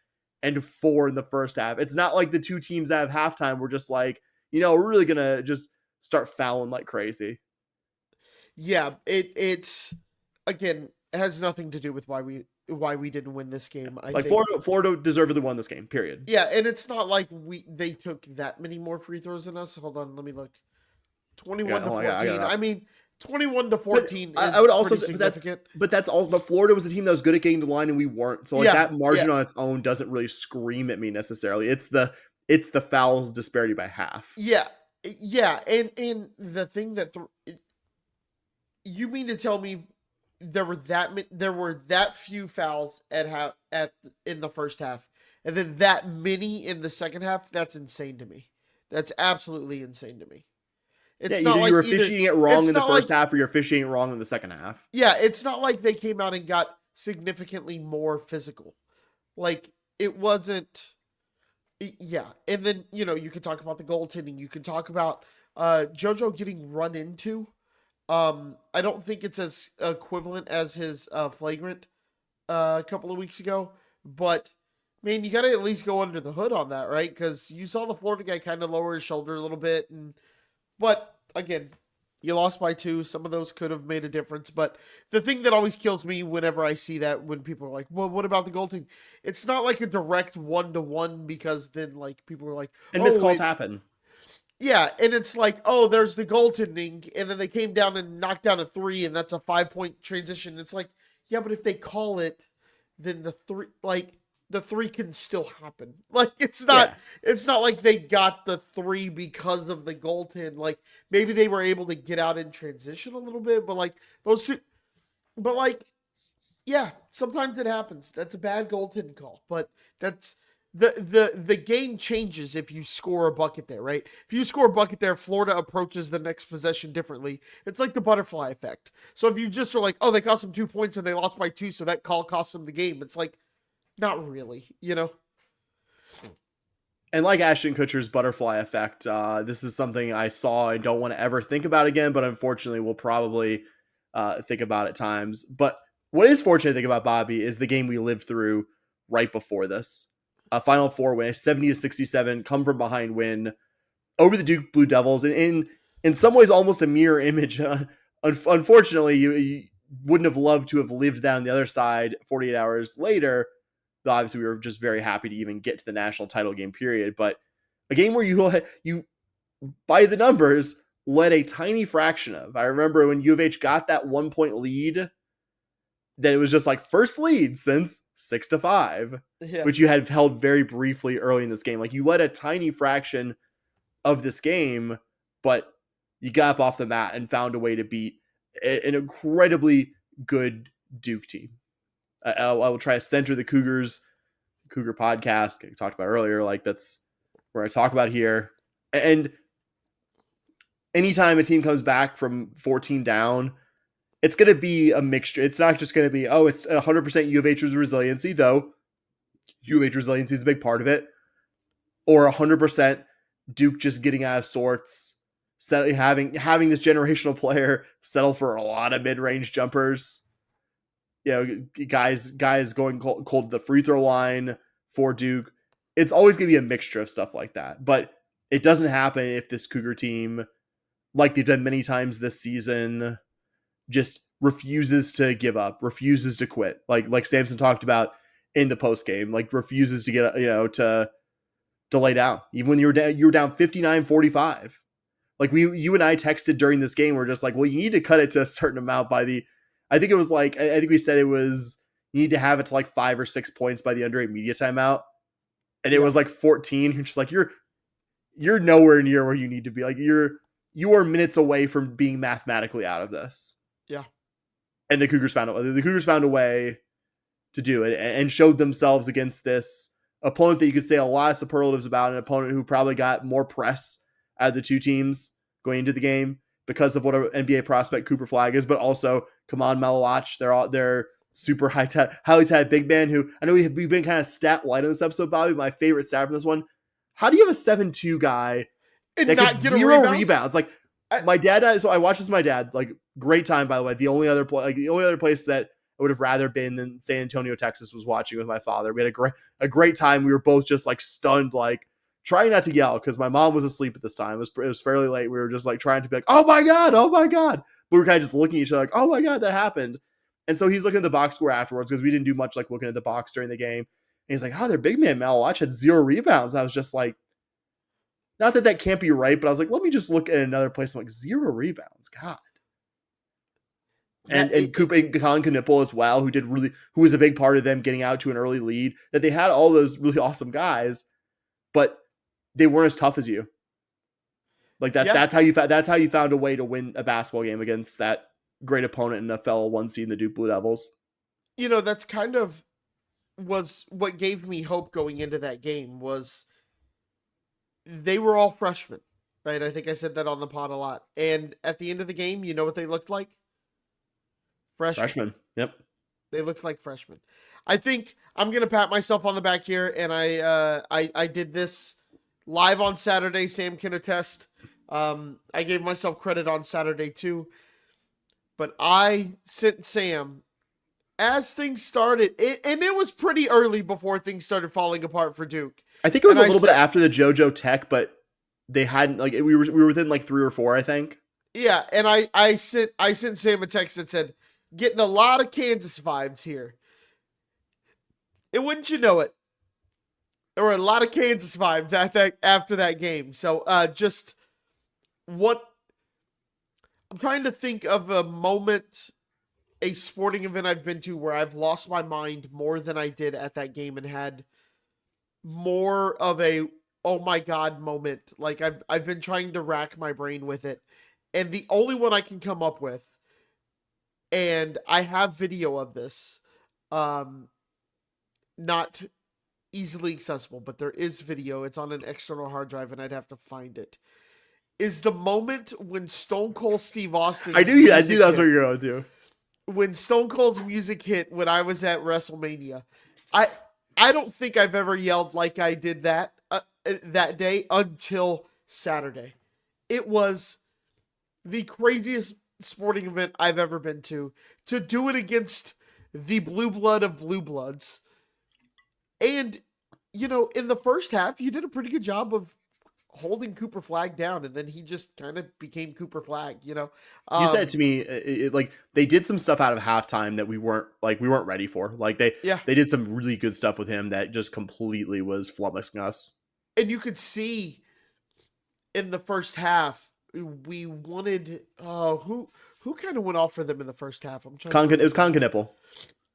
and 4 in the first half. It's not like the two teams that have halftime were just like, we're really going to just start fouling like crazy. Yeah, it's again, it has nothing to do with why we didn't win this game. I Like think Florida deservedly won this game, period. yeah, and it's not like they took that many more free throws than us. Hold on, let me look. 21 to 14. I mean, 21 to 14 I is would also pretty say significant. but that's all. But Florida was a team that was good at getting to the line, and we weren't. So like Yeah, that margin yeah, on its own doesn't really scream at me necessarily. It's the fouls disparity by half. yeah, yeah. And the thing that you mean to tell me there were that few fouls in the first half, and then that many in the second half? That's insane to me. That's absolutely insane to me. Yeah, It's not either like you're either. officiating it wrong It's in the not like first half, or you're officiating it wrong in the second half. yeah. It's not like they came out and got significantly more physical. Like it wasn't. Yeah, and then you can talk about the goaltending. You can talk about JoJo getting run into. I don't think it's as equivalent as his flagrant a couple of weeks ago, but man, you got to at least go under the hood on that, right? Because you saw the Florida guy kind of lower his shoulder a little bit, but again, you lost by 2. Some of those could have made a difference, but the thing that always kills me whenever I see that, when people are like, "Well, what about the goaltending?" It's not like a direct 1-to-1, because then like people are like, And missed "Oh, calls happen. yeah," and it's like, "Oh, there's the goaltending," and then they came down and knocked down a 3, and that's a 5-point transition. It's like, yeah, but if they call it, then the 3 can still happen. Like Yeah, it's not like they got the 3 because of the goaltend. Like maybe they were able to get out in transition a little bit, but like those two, but yeah, sometimes it happens. That's a bad goaltending call, but that's the game changes if you score a bucket there, right? If you score a bucket there, Florida approaches the next possession differently. It's like the butterfly effect. So if you just are like, oh, they cost them 2 points and they lost by 2, so that call cost them the game. It's like, not really, you know? And like Ashton Kutcher's butterfly effect, this is something I saw and don't want to ever think about again, but unfortunately we'll probably think about at times. But what is fortunate to think about, Bobby, is the game we lived through right before this. A Final Four win, 70-67, come from behind win over the Duke Blue Devils. And in some ways, almost a mirror image. Unfortunately, you wouldn't have loved to have lived down the other side 48 hours later. Though obviously, we were just very happy to even get to the national title game period. But a game where you by the numbers, led a tiny fraction of. I remember when U of H got that 1 point lead, that it was just like first lead since 6-5, Yeah. which you had held very briefly early in this game. Like you led a tiny fraction of this game, but you got up off the mat and found a way to beat an incredibly good Duke team. I will try to center the Cougar podcast I talked about earlier. Like that's where I talk about here. And anytime a team comes back from 14 down, it's going to be a mixture. It's not just going to be, oh, it's 100% U of H's resiliency, though U of H resiliency is a big part of it, or 100% Duke just getting out of sorts, having this generational player settle for a lot of mid-range jumpers. You know, guys going cold to the free throw line for Duke. It's always going to be a mixture of stuff like that. But it doesn't happen if this Cougar team, like they've done many times this season, just refuses to give up, refuses to quit. Like Samson talked about in the post game, like refuses to get, to lay down. Even when you were down 59-45. Like you and I texted during this game, we're just like, well, you need to cut it to a certain amount by the, I think it was like, I think we said it was, you need to have it to like 5 or 6 points by the under 8 media timeout. And it was like 14. You're just like, you're nowhere near where you need to be. Like you are minutes away from being mathematically out of this. Yeah. And the Cougars found a way to do it and showed themselves against this opponent that you could say a lot of superlatives about, an opponent who probably got more press out of the two teams going into the game because of what an NBA prospect Cooper Flagg is, but also Kaman Malawach. They're super highly talented big man who, I know we've been kind of stat light on this episode, Bobby. My favorite stat from this one: how do you have a 7'2" guy And that not gets get a 0 rebound? rebounds? Like my dad, so I watched this with my dad. Like great time, by the way. The only other place that I would have rather been than San Antonio, Texas, was watching with my father. We had a great time. We were both just like stunned, like trying not to yell because my mom was asleep at this time. It was fairly late. We were just like trying to be like, oh my God. But we were kind of just looking at each other like, oh my God, that happened. And so he's looking at the box score afterwards because we didn't do much like looking at the box during the game. And he's like, oh, their big man Malawach had 0 rebounds. I was just like, not that can't be right, but I was like, let me just look at another place. I'm like, 0 rebounds. God. And Colin Knippel as well, who was a big part of them getting out to an early lead. That they had all those really awesome guys, but they weren't as tough as you. Like that. Yeah. That's how you found a way to win a basketball game against that great opponent in a fellow 1 seed in the Duke Blue Devils. That's kind of was what gave me hope going into that game. Was they were all freshmen, right? I think I said that on the pod a lot. And at the end of the game, you know what they looked like? Freshmen. Yep. They looked like freshmen. I think I'm going to pat myself on the back here, and I did this live on Saturday. Sam can attest. I gave myself credit on Saturday too. But I sent Sam as things started, and it was pretty early before things started falling apart for Duke. I think it was a little bit after the JoJo Tech, but they hadn't, like, we were within like 3 or 4, I think. Yeah, and I sent Sam a text that said, getting a lot of Kansas vibes here. And wouldn't you know it, there were a lot of Kansas vibes after that game. So just what I'm trying to think of a moment, a sporting event I've been to where I've lost my mind more than I did at that game and had more of a oh my God moment. Like I've been trying to rack my brain with it. And the only one I can come up with, and I have video of this, not easily accessible, but there is video. It's on an external hard drive, and I'd have to find it. Is the moment when Stone Cold Steve Austin's I knew music that's what hit. you're going to. When Stone Cold's music hit when I was at WrestleMania, I I don't think I've ever yelled like I did that day until Saturday. It was the craziest sporting event I've ever been to. To do it against the blue blood of blue bloods, and in the first half, you did a pretty good job of holding Cooper Flag down, and then he just kind of became Cooper Flag. You said to Um, me, like they did some stuff out of halftime that we weren't ready for. Like yeah, they did some really good stuff with him that just completely was flummoxing us. and you could see in the first half we wanted who kind of went off for them in the first half. I'm trying to It was Con remember. Knipple.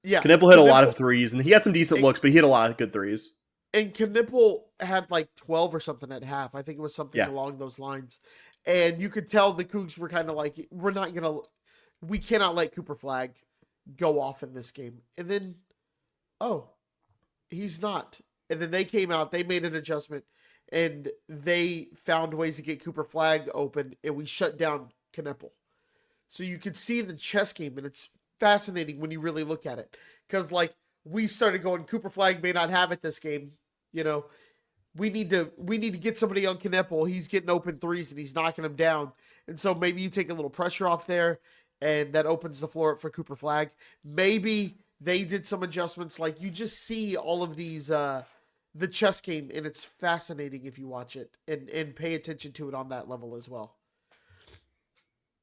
Yeah, Knipple hit a lot Knipple of threes, and he had some decent looks, but he hit a lot of good threes. and Knipple had like 12 or something at half. I think it was something Yeah, along those lines. And you could tell the Cougs were kind of like, we cannot let Cooper Flag go off in this game. And then, oh, he's not. And then they came out, they made an adjustment, and they found ways to get Cooper Flag open, and we shut down Knipple. So you could see the chess game, and it's fascinating when you really look at it. Because, like, we started going, Cooper Flag may not have it this game. You know, we need to get somebody on Knipple. He's getting open threes and he's knocking them down. And so maybe you take a little pressure off there, and that opens the floor up for Cooper Flag. Maybe they did some adjustments. Like, you just see all of these the chess game, and it's fascinating if you watch it and pay attention to it on that level as well.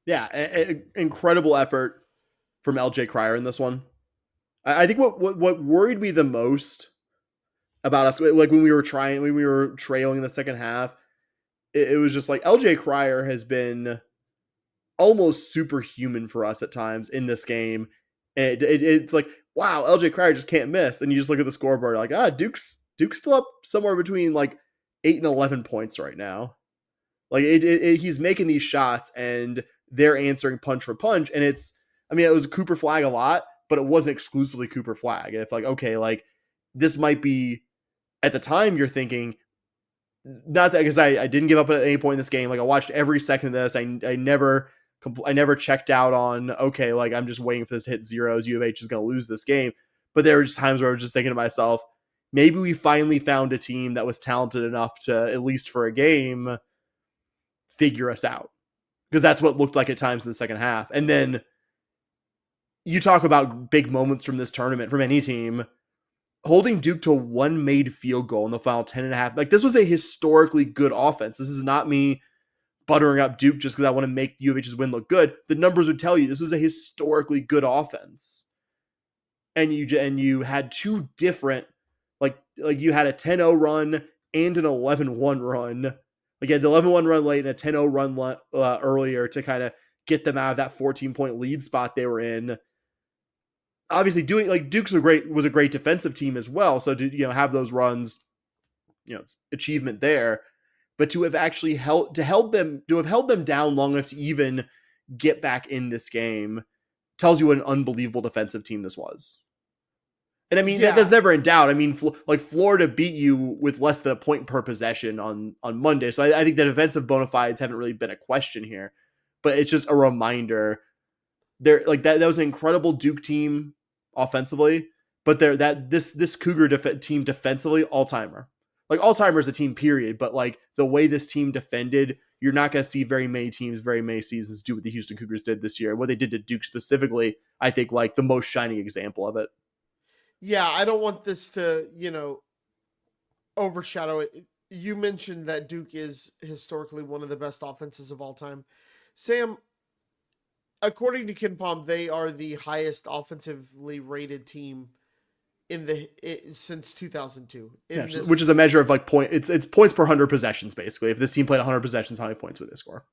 yeah, incredible effort from LJ Cryer in this one. I think what worried me the most about us, like when we were trailing in the second half, it was just like LJ Cryer has been almost superhuman for us at times in this game. And it's like, wow, LJ Cryer just can't miss. And you just look at the scoreboard, like, Duke's still up somewhere between like 8 and 11 points right now. Like he's making these shots and they're answering punch for punch. And it was Cooper Flag a lot, but it wasn't exclusively Cooper Flag. And it's like, okay, like this might be, at the time you're thinking, not that, because I didn't give up at any point in this game. Like I watched every second of this. I never checked out on, okay, like I'm just waiting for this to hit zeros. U of H is going to lose this game. But there were just times where I was just thinking to myself, maybe we finally found a team that was talented enough to, at least for a game, figure us out. Because that's what looked like at times in the second half. And then you talk about big moments from this tournament from any team. Holding Duke to one made field goal in the final 10 and a half. Like, this was a historically good offense. This is not me buttering up Duke just because I want to make U of H's win look good. The numbers would tell you this was a historically good offense. And you had two different, like you had a 10-0 run and an 11-1 run. Like, you had the 11-1 run late and a 10-0 run earlier to kind of get them out of that 14-point lead spot they were in. Obviously, Duke's was a great defensive team as well. So to have those runs, achievement there. But to have actually held them down long enough to even get back in this game tells you what an unbelievable defensive team this was. And I mean, that's never in doubt. I mean, like Florida beat you with less than a point per possession on Monday. So I think the defensive bona fides haven't really been a question here. But it's just a reminder. Like that was an incredible Duke team offensively, but this Cougar team defensively, all-timer. Like, all-timer is a team, period, but like the way this team defended, you're not going to see very many teams, very many seasons do what the Houston Cougars did this year. What they did to Duke specifically, I think, like the most shining example of it. Yeah, I don't want this to, overshadow it. You mentioned that Duke is historically one of the best offenses of all time. Sam, according to KenPom, they are the highest offensively rated team since 2002. Which is a measure of like it's points per 100 possessions, basically. If this team played 100 possessions, how many points would they score?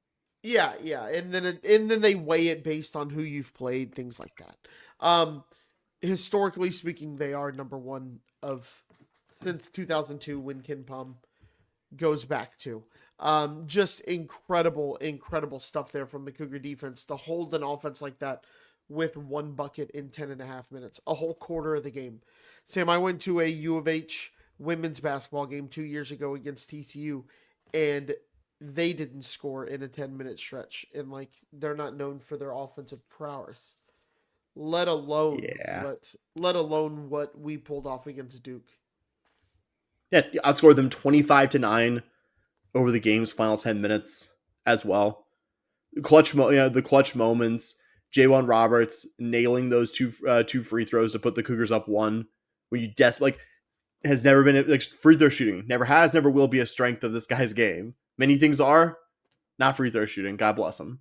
Yeah, and then they weigh it based on who you've played, things like that. Historically speaking, they are number one since 2002 when KenPom goes back to. Just incredible stuff there from the Cougar defense to hold an offense like that with one bucket in 10 and a half minutes, a whole quarter of the game. Sam, I went to a U of H women's basketball game 2 years ago against TCU, and they didn't score in a 10-minute stretch, and like they're not known for their offensive prowess. Let alone Yeah. what we pulled off against Duke. Yeah, outscored them 25-9 over the game's final 10 minutes as well. The clutch moments. J1 Roberts nailing those two free throws to put the Cougars up one. When you has never been like free throw shooting. Never will be a strength of this guy's game. Many things are, not free throw shooting. God bless him.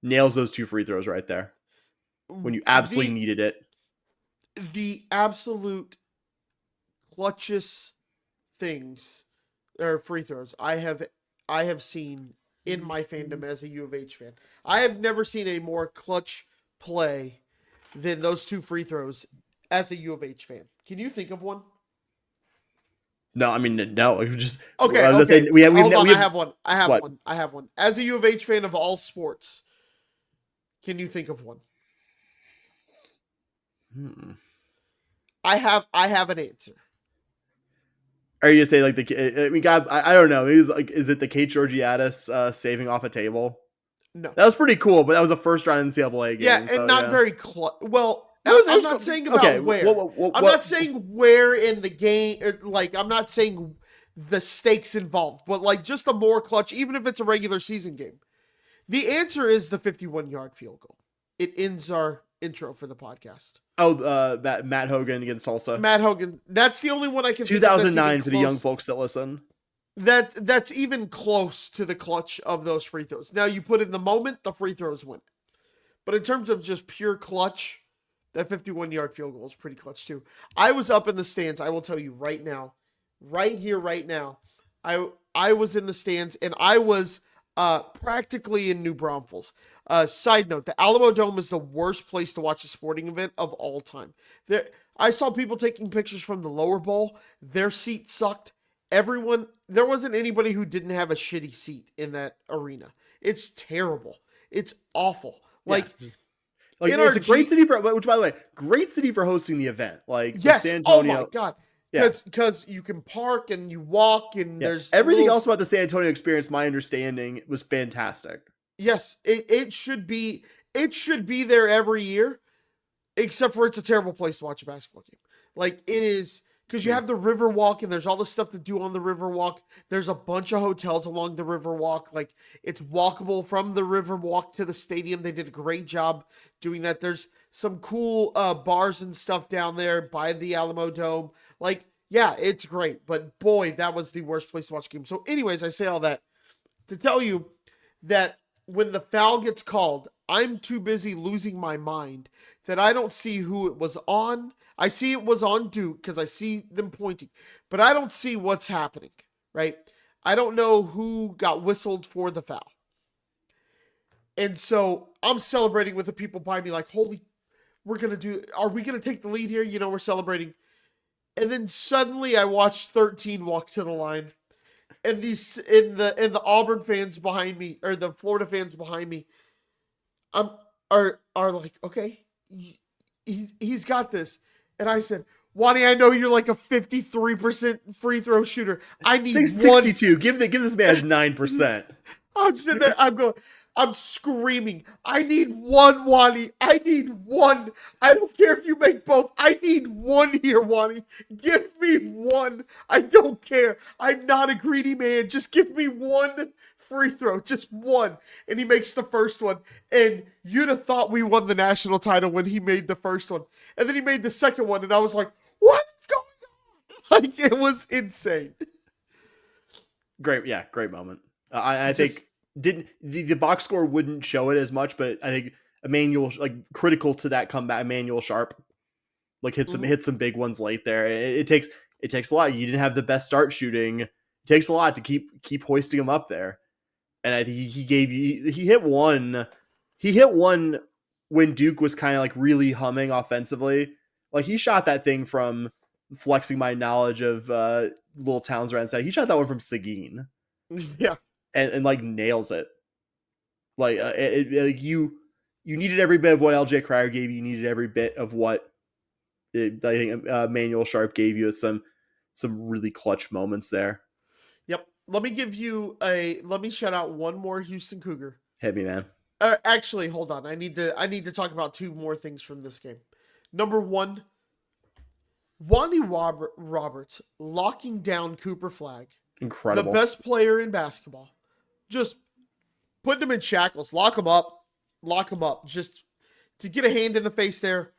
Nails those two free throws right there when you absolutely needed it. The absolute clutchest things or free throws I have seen in my fandom as a U of H fan. I have never seen a more clutch play than those two free throws as a U of H fan. Can you think of one? No, I mean, no. It was just okay. I was okay. saying, Hold on. I have one. What? I have one. As a U of H fan of all sports, can you think of one? I have an answer. Are you gonna say like the? I mean, God, I don't know. Is it the Kate Georgiadis saving off a table? No, that was pretty cool, but that was a first round NCAA game. Yeah, and so, not very close. Well, I'm not saying about okay, where. I'm not saying where in the game. Like, I'm not saying the stakes involved, but like just a more clutch, even if it's a regular season game. The answer is the 51-yard field goal. It ends our intro for the podcast. Oh, Matt Hogan against Tulsa. Matt Hogan. That's the only one I can. 2009 for the young folks that listen. That's even close to the clutch of those free throws. Now you put in the moment, the free throws win. But in terms of just pure clutch, that 51-yard field goal is pretty clutch too. I was up in the stands. I will tell you right now, right here, right now. I was in the stands and I was practically in New Braunfels. Side note, the Alamo Dome is the worst place to watch a sporting event of all time. I saw people taking pictures from the lower bowl. Their seat sucked. There wasn't anybody who didn't have a shitty seat in that arena. It's terrible. It's awful. Like it's a great city which by the way, great city for hosting the event. Like yes, San Antonio. Oh my God. Because you can park and you walk and there's everything else about the San Antonio experience. My understanding was fantastic. Yes, it should be there every year, except for it's a terrible place to watch a basketball game. Like it is. Because you have the river walk and there's all the stuff to do on the river walk. There's a bunch of hotels along the river walk. Like it's walkable from the river walk to the stadium. They did a great job doing that. There's some cool bars and stuff down there by the Alamo Dome. Like, yeah, it's great. But boy, that was the worst place to watch a game. So anyways, I say all that to tell you that when the foul gets called, I'm too busy losing my mind that I don't see who it was on. I see it was on Duke because I see them pointing, but I don't see what's happening, right? I don't know who got whistled for the foul. And so I'm celebrating with the people by me like, holy, are we going to take the lead here? You know, we're celebrating. And then suddenly I watched 13 walk to the line. And the Auburn fans behind me, or the Florida fans behind me, are like, okay, he's got this. And I said, Wani, I know you're like a 53% free throw shooter. I need 662. Give this man 9%. I'm sitting there. I'm screaming. I need one, Wani. I need one. I don't care if you make both. I need one here, Wani. Give me one. I don't care. I'm not a greedy man. Just give me one free throw. Just one. And he makes the first one. And you'd have thought we won the national title when he made the first one. And then he made the second one. And I was like, what is going on? Like, it was insane. Great moment. I think didn't the box score wouldn't show it as much, but I think Emmanuel, like critical to that comeback, Emmanuel Sharp, like hit some big ones late there. It takes a lot. You didn't have the best start shooting. It takes a lot to keep hoisting him up there. And I think he hit one when Duke was kind of like really humming offensively. Like he shot that thing from, flexing my knowledge of little towns around side. He shot that one from Seguin. Yeah. And like nails it. Like you needed every bit of what LJ Cryer gave you. You needed every bit of what I think Emmanuel Sharp gave you. It's some some really clutch moments there. Yep. Let me shout out one more Houston Cougar. Hit me, man. Actually, hold on. I need to talk about two more things from this game. Number one, Roberts locking down Cooper Flag, the Incredible. best player in basketball. Just putting him in shackles, lock him up, just to get a hand in the face there.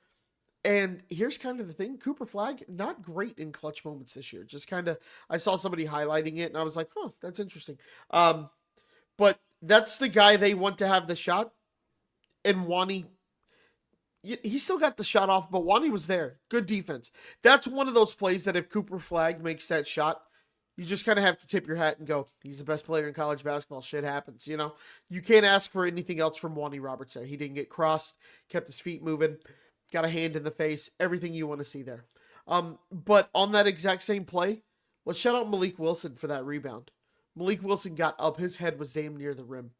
And here's kind of the thing: Cooper Flag not great in clutch moments this year. Just kind of, I saw somebody highlighting it, and I was like, "Oh, that's interesting." But that's the guy they want to have the shot. And Wani, he still got the shot off, but Wani was there. Good defense. That's one of those plays that if Cooper Flag makes that shot, you just kind of have to tip your hat and go, he's the best player in college basketball. Shit happens, you know? You can't ask for anything else from Wani Roberts there. He didn't get crossed, kept his feet moving, got a hand in the face, everything you want to see there. But on that exact same play, let's shout out Malik Wilson for that rebound. Malik Wilson got up. His head was damn near the rim.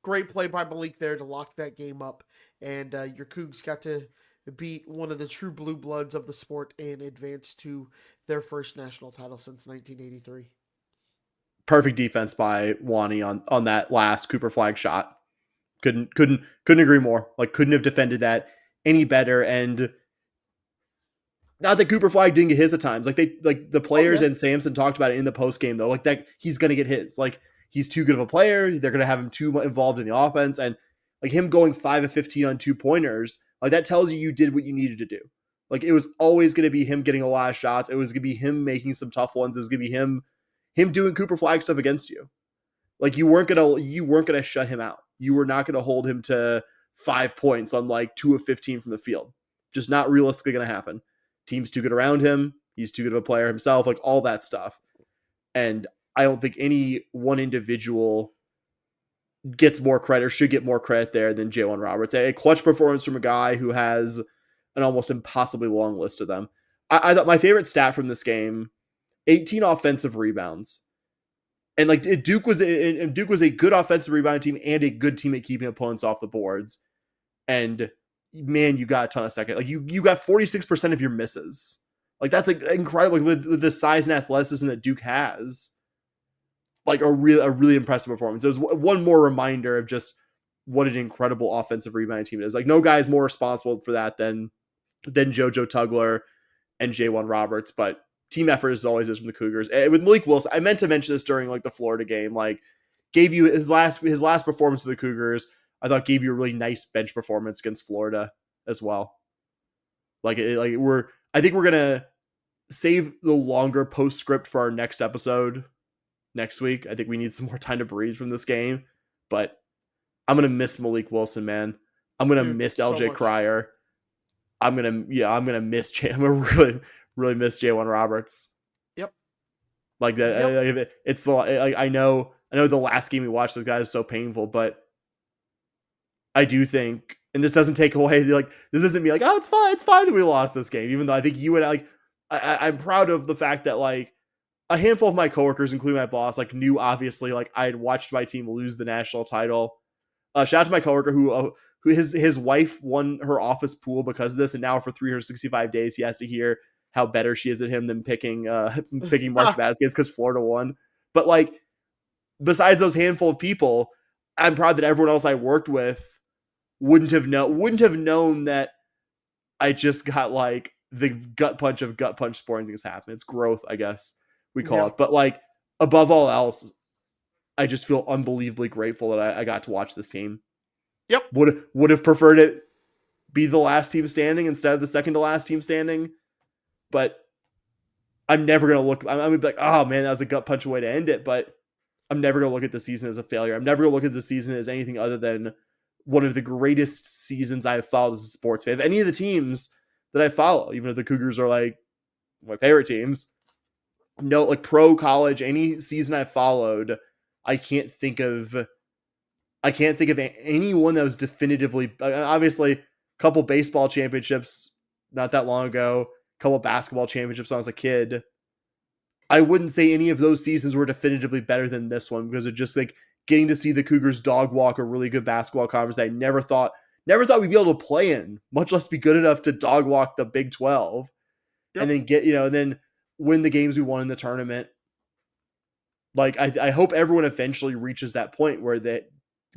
Great play by Malik there to lock that game up. And your Cougs got to beat one of the true blue bloods of the sport and advance to their first national title since 1983. Perfect defense by Wani on that last Cooper Flag shot. Couldn't agree more. Like, couldn't have defended that any better. And not that Cooper Flag didn't get his at times. Like, the players and Sampson talked about it in the post game though. Like, that he's gonna get his. Like, he's too good of a player. They're gonna have him too involved in the offense, and like him going 5 of 15 on 2-pointers, like that tells you did what you needed to do. Like, it was always gonna be him getting a lot of shots. It was gonna be him making some tough ones. It was gonna be him doing Cooper Flag stuff against you. Like, you weren't gonna shut him out. You were not gonna hold him to 5 points on like 2 of 15 from the field. Just not realistically gonna happen. Team's too good around him. He's too good of a player himself. Like, all that stuff. And I don't think any one individual gets more credit or should get more credit there than Jalen Roberts. A clutch performance from a guy who has an almost impossibly long list of them. I thought my favorite stat from this game, 18 offensive rebounds. And like Duke was a good offensive rebound team and a good team at keeping opponents off the boards. And man, you got a ton of second. Like, you got 46% of your misses. Like, that's incredible. Like, with the size and athleticism that Duke has. Like, a really impressive performance. It was one more reminder of just what an incredible offensive rebounding team it is. Like, no guy is more responsible for that than JoJo Tugler and J1 Roberts, but team effort is always from the Cougars. And with Malik Wilson, I meant to mention this during like the Florida game. Like, gave you his last performance of the Cougars. I thought gave you a really nice bench performance against Florida as well. I think we're gonna save the longer postscript for our next episode next week. I think we need some more time to breathe from this game, but I'm gonna miss Malik Wilson, man. I'm gonna miss LJ Cryer. I'm gonna miss I'm gonna really miss J1 Roberts. Yep. Like that. Yep. It's the like I know the last game we watched those guys is so painful, but I do think, and this doesn't take away, like, this isn't me like, oh, it's fine that we lost this game, even though I think you and like I'm proud of the fact that like a handful of my coworkers, including my boss, like knew obviously like I had watched my team lose the national title. Shout out to my coworker who his wife won her office pool because of this, and now for 365 days he has to hear how better she is at him than picking March Madness games because Florida won. But like, besides those handful of people, I'm proud that everyone else I worked with wouldn't have known that I just got like the gut punch sporting things happen. It's growth, I guess we call it. But like, above all else, I just feel unbelievably grateful that I got to watch this team. Yep. Would have preferred it be the last team standing instead of the second to last team standing. But I'm never going to look, I'm going to be like, oh man, that was a gut punch way to end it. But I'm never going to look at the season as a failure. I'm never going to look at the season as anything other than one of the greatest seasons I have followed as a sports fan. If any of the teams that I follow, even if the Cougars are like my favorite teams, no, like pro, college, any season I've followed, I can't think of anyone that was definitively, obviously, a couple baseball championships not that long ago, a couple basketball championships when I was a kid. I wouldn't say any of those seasons were definitively better than this one because of just like getting to see the Cougars dog walk a really good basketball conference that I never thought we'd be able to play in, much less be good enough to dog walk the Big 12. Yep. And then and then win the games we won in the tournament. Like, I hope everyone eventually reaches that point where that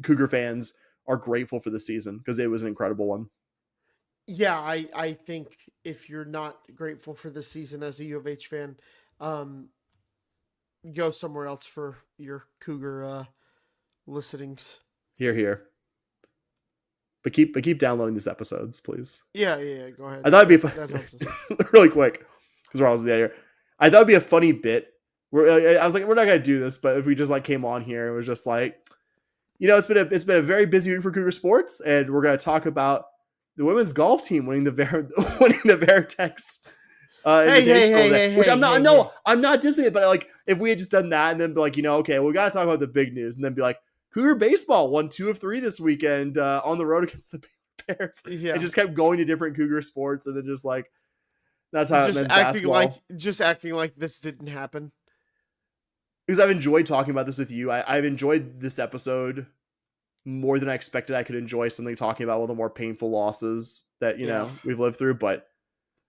Cougar fans are grateful for the season, because it was an incredible one. Yeah, I think if you're not grateful for this season as a U of H fan, go somewhere else for your Cougar listenings. Here. But keep downloading these episodes, please. Yeah, go ahead. I thought it'd be that helps us. really quick, because we're almost there. I thought it'd be a funny bit. I was like, we're not gonna do this, but if we just like came on here, it was just like, it's been a very busy week for Cougar sports, and we're gonna talk about the women's golf team winning the Vertex Invitational, which I'm not dissing it, but like if we had just done that and then be like, okay, we gotta talk about the big news, and then be like, Cougar baseball won 2 of 3 this weekend on the road against the Bears. Yeah. And just kept going to different Cougar sports, and then just like, that's how it men's basketball. Just acting like this didn't happen. Because I've enjoyed talking about this with you. I've enjoyed this episode more than I expected I could enjoy something talking about one of the more painful losses that, we've lived through. But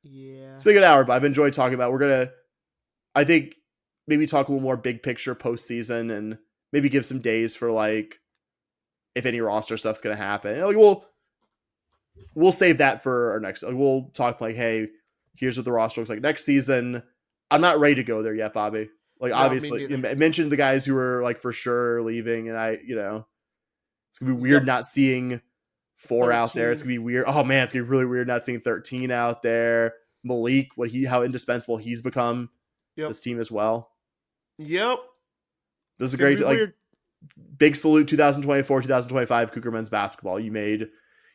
it's been a good hour, but I've enjoyed talking about. We're going to, I think, maybe talk a little more big picture postseason, and maybe give some days for like if any roster stuff's going to happen. Like, we'll save that for our next. Like, we'll talk like, hey, here's what the roster looks like next season. I'm not ready to go there yet, Bobby. Like, no, obviously, you mentioned the guys who were like for sure leaving, and it's gonna be weird not seeing 4 out there. It's gonna be weird. Oh man, it's gonna be really weird not seeing 13 out there. Malik, how indispensable he's become this team as well. Yep. This is a great big salute 2024, 2025 Cougar men's basketball. You made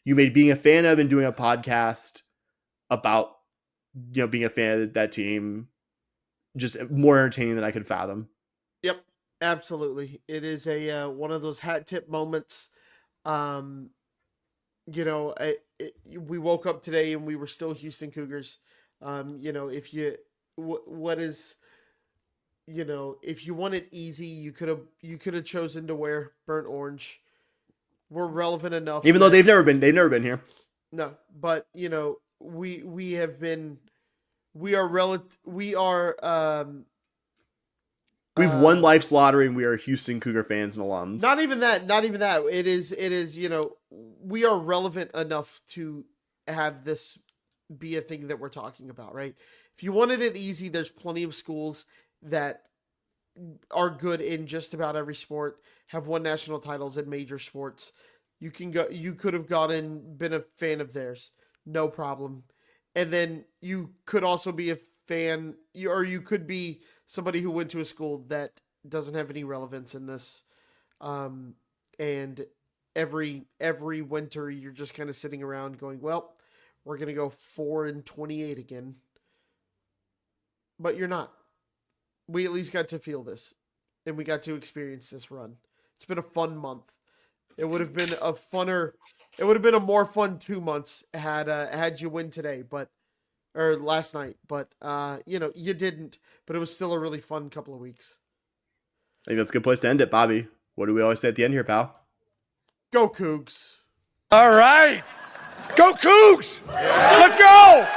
being a fan of and doing a podcast about being a fan of that team just more entertaining than I could fathom. Yep, absolutely. It is a one of those hat tip moments. We woke up today and we were still Houston Cougars. If you if you want it easy, you could have chosen to wear burnt orange. We're relevant enough, even though they've never been here. No, but we have been. We are we've won life's lottery, and we are Houston Cougar fans and alums. Not even that. It is, we are relevant enough to have this be a thing that we're talking about, right? If you wanted it easy, there's plenty of schools that are good in just about every sport, have won national titles in major sports. You could have been a fan of theirs. No problem. And then you could also be a fan, or you could be somebody who went to a school that doesn't have any relevance in this. And every winter you're just kind of sitting around going, well, we're going to go 4-28 again. But you're not. We at least got to feel this, and we got to experience this run. It's been a fun month. It would have been a more fun 2 months had you win today, or last night, but you didn't, but it was still a really fun couple of weeks. I think that's a good place to end it, Bobby. What do we always say at the end here, pal? Go Cougs. All right. Go Cougs. Let's go.